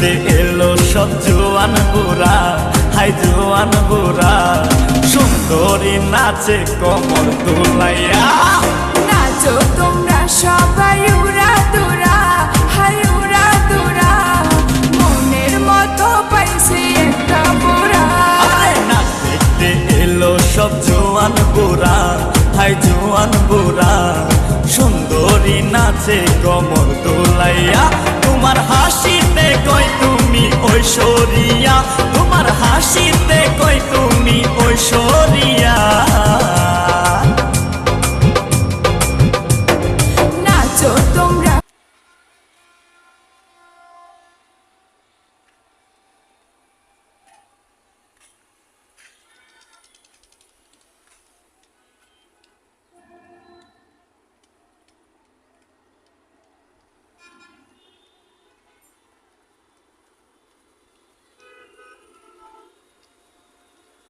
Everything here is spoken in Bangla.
নাচতে এলো সব জোয়ান বুড়া, হাই জোয়ান বুড়া, সুন্দরী নাচে কমর দুলাইয়া। নাচো তোমরা সবাই উড়া দুরা, হাই উড়া দুরা, মনের মতো পাইছে একটা বুড়া। নাচ দেখতে এলো সব জোয়ান বুড়া, হাই জোয়ান বুড়া, সুন্দরী নাচে কমর দোলাইয়া। তোমার হাসিতে কই তুমি ঐশ্বরিয়া, তোমার হাসিতে কই তুমি ঐশ্বরিয়া।